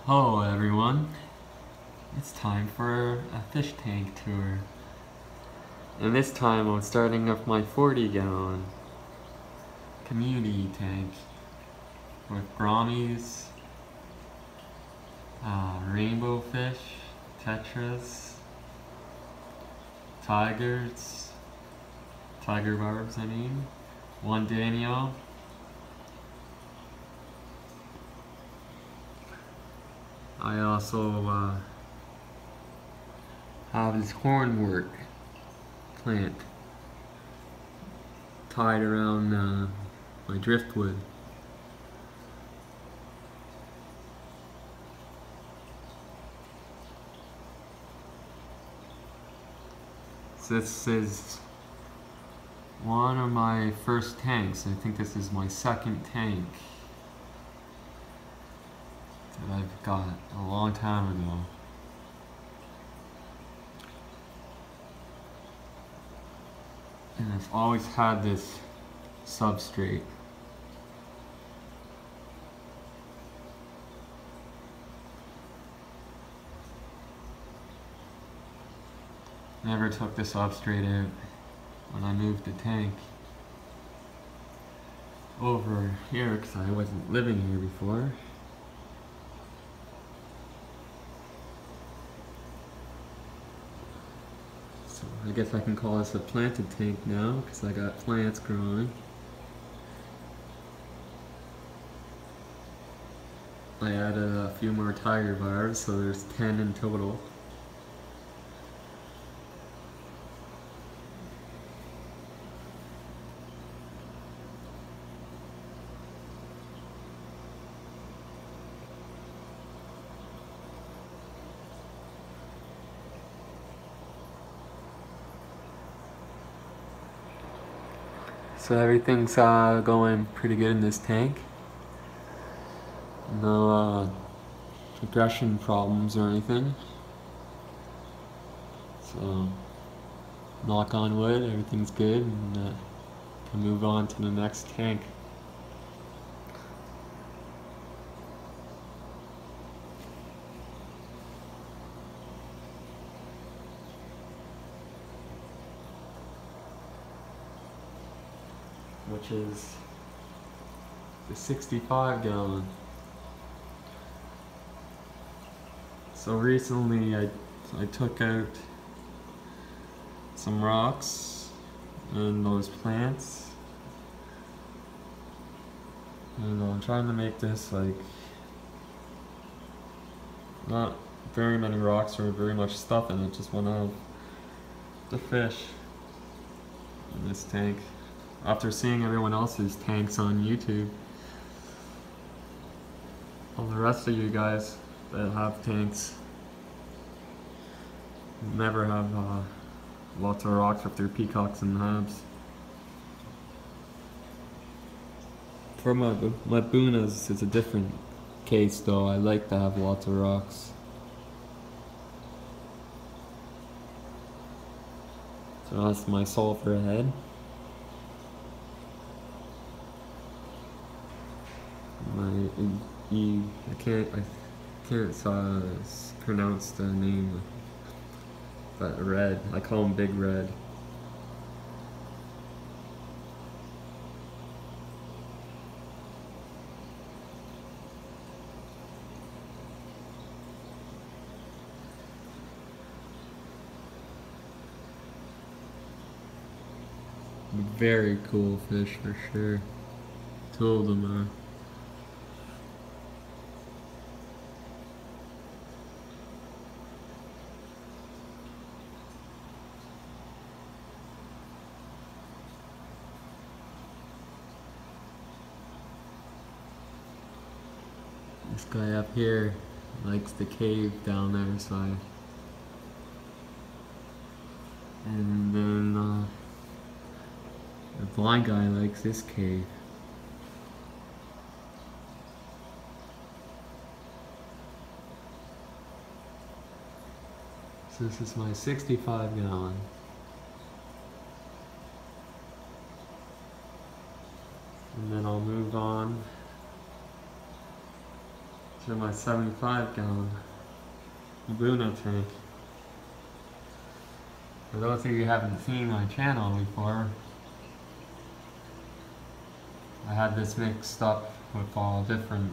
Hello everyone, it's time for a fish tank tour. And this time I'm starting with my 40-gallon community tank with brahmies, rainbow fish, tetras, tigers, tiger barbs one Daniel, I also have this hornwort plant tied around my driftwood. So this is one of my first tanks. I think this is my second tank that I've got a long time ago. And I've always had this substrate. Never took the substrate out when I moved the tank over here because I wasn't living here before. So I guess I can call this a planted tank now because I got plants growing. I added a few more tiger barbs, so there's 10 in total. So everything's going pretty good in this tank. No aggression problems or anything. So knock on wood, everything's good, and can move on to the next tank. Which is the 65-gallon. So recently I took out some rocks and those plants, and I'm trying to make this like not very many rocks or very much stuff in it, just want to have the fish in this tank. After seeing everyone else's tanks on YouTube, all the rest of you guys that have tanks never have lots of rocks with their peacocks and habs. For my Bunas, it's a different case though. I like to have lots of rocks. So that's my sulfur head. I can't pronounce the name, but Red. I call him Big Red. Very cool fish for sure. Two of them are. This guy up here likes the cave down there, so and then the blind guy likes this cave. So this is my 65-gallon. And then I'll move on to my 75-gallon Mbuna tank. For those of you who haven't seen my channel before, I had this mixed up with all of them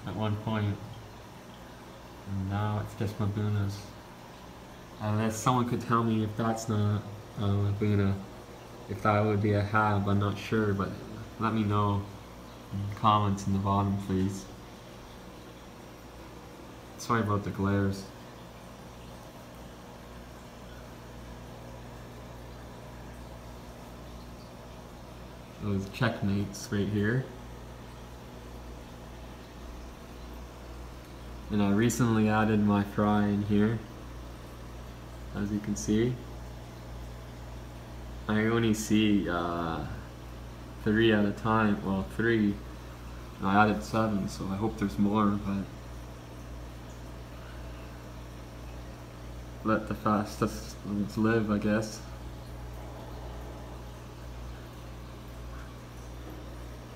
at one point, and now it's just Mbunas. Unless someone could tell me if that's not Mbuna, if that would be a hab, I'm not sure, but let me know in the comments in the bottom, please. Sorry about the glares. Those checkmates right here. And I recently added my fry in here, as you can see. I only see 3 at a time, well 3, I added 7, so I hope there's more, but let the fastest ones live, I guess.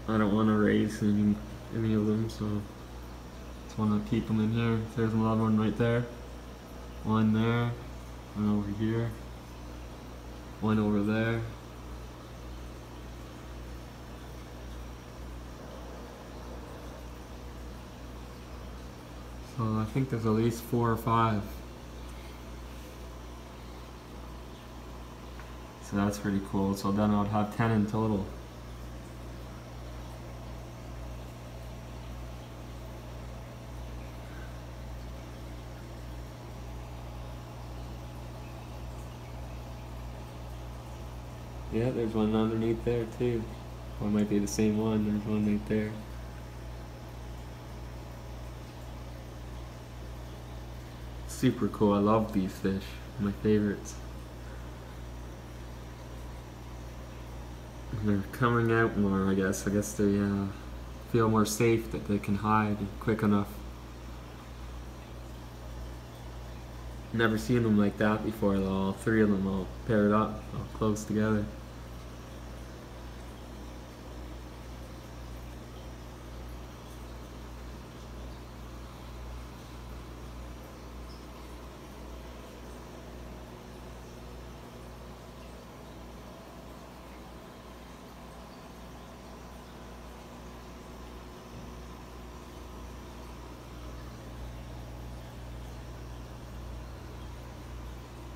I don't want to raise any of them, so just want to keep them in here. There's another one right there, one there, one over here, one over there. So I think there's at least 4 or 5. So that's pretty cool. So then I would have 10 in total. Yeah, there's one underneath there too. Or it might be the same one. There's one right there. Super cool. I love these fish. My favorites. They're coming out more, I guess. I guess they feel more safe, that they can hide quick enough. Never seen them like that before though. All 3 of them all paired up, all close together.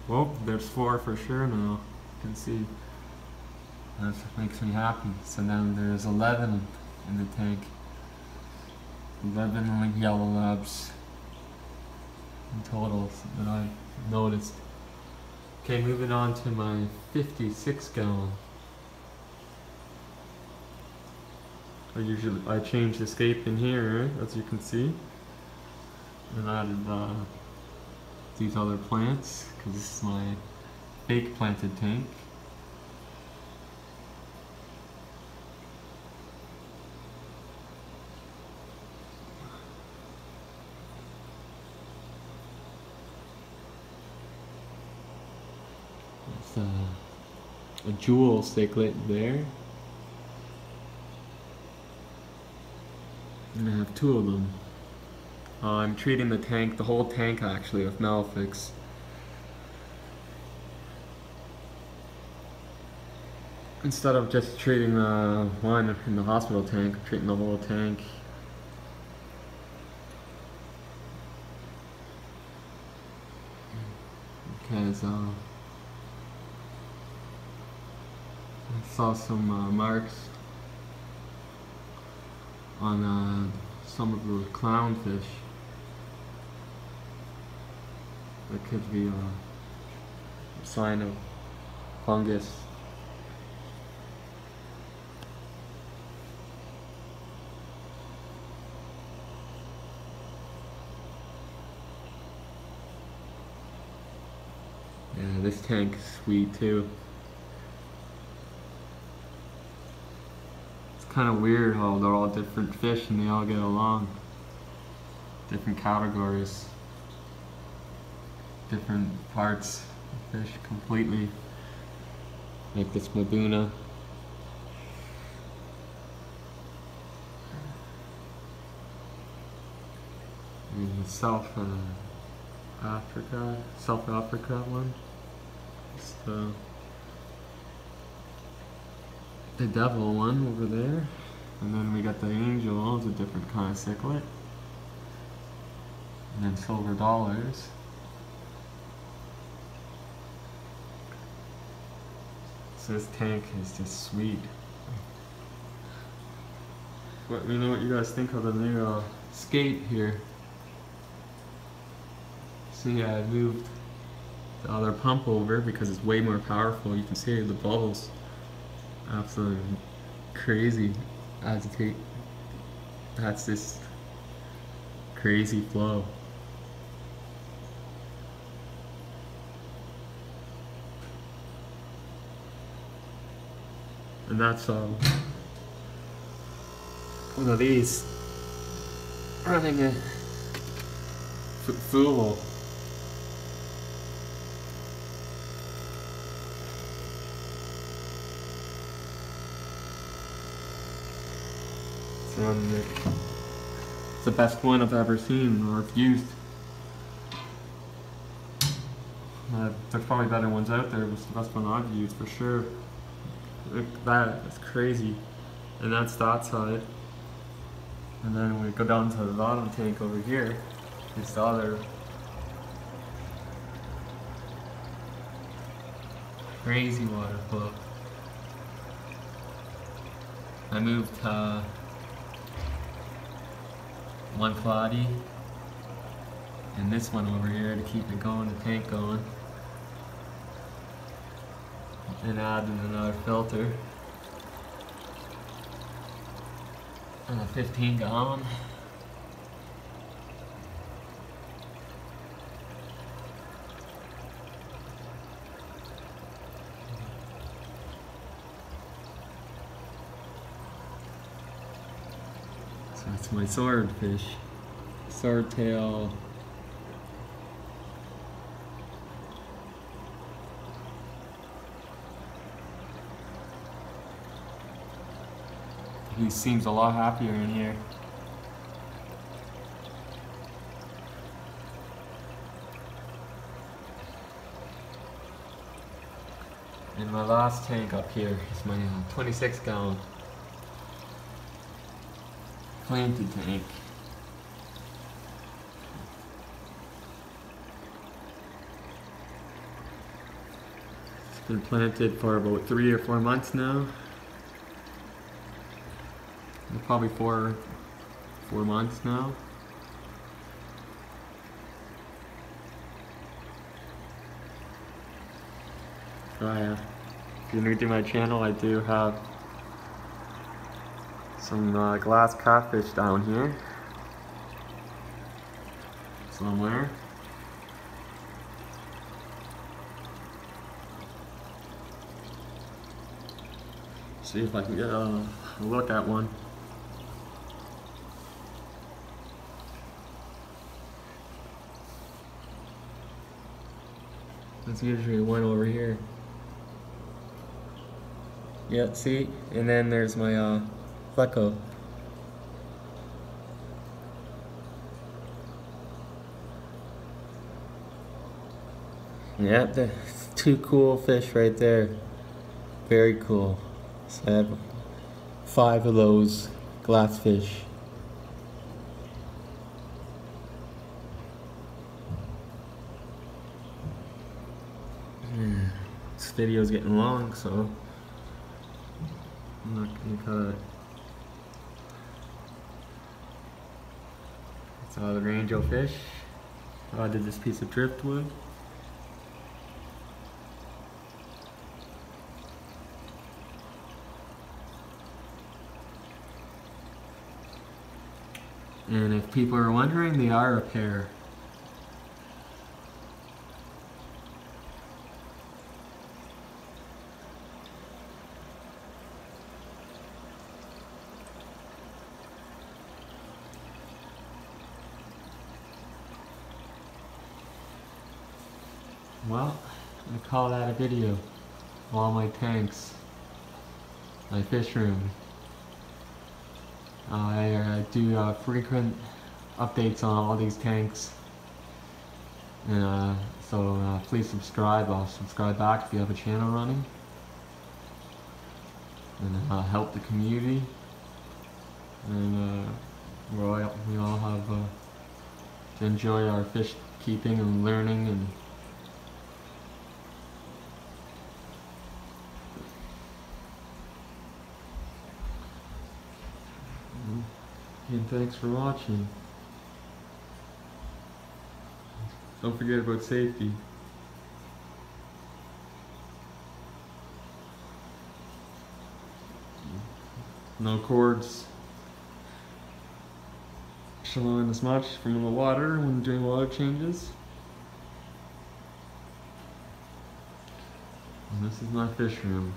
Well, there's 4 for sure now. You can see. That makes me happy. So now there's 11 in the tank. 11 yellow labs in total that I noticed. Okay, moving on to my 56-gallon. I change the scape in here, as you can see, and added these other plants, because this is my fake planted tank. It's a jewel cichlid there. And I have 2 of them. I'm treating the tank, the whole tank actually, with Malefics. Instead of just treating one in the hospital tank, I'm treating the whole tank. Because I saw some marks on some of the clownfish. That could be a sign of fungus. Yeah, this tank is sweet too. It's kind of weird how they're all different fish and they all get along. Different categories. Different parts of fish completely. Like this Mbuna. the South Africa one. It's the devil one over there. And then we got the angel, it's a different kind of cichlid. And then silver dollars. So this tank is just sweet. Let me know what you guys think of the new skate here. See, I moved the other pump over because it's way more powerful. You can see the bubbles. Absolutely crazy. Agitate. That's this crazy flow. And that's one of these running a Fulo. It's the best one I've ever seen or used. There's probably better ones out there, but it's the best one I've used for sure. Look at that, it's crazy. And that's that side. And then we go down to the bottom tank over here. It's the other crazy water flow. I moved one cloudy and this one over here to keep it going, the tank going. And added another filter. And a 15-gallon. So that's my swordfish. Swordtail. He seems a lot happier in here. And my last tank up here is my 26-gallon planted tank. It's been planted for about 3 or 4 months now. Probably four months now. Oh yeah. If you're new to my channel, I do have some glass catfish down here somewhere. See if I can get a look at one. There's usually one over here. Yeah, see? And then there's my Flecko. Yeah, the 2 cool fish right there. Very cool. So I have 5 of those glass fish. This video is getting long, so I'm not gonna cut it. It's all the angel fish. I did this piece of driftwood. And if people are wondering, they are a pair. Well, I call that a video. All my tanks, my fish room. I do frequent updates on all these tanks. And so please subscribe. I'll subscribe back if you have a channel running. And help the community. And we all have to enjoy our fish keeping and learning and thanks for watching. Don't forget about safety. No cords showing as much from the water when doing water changes. And this is my fish room.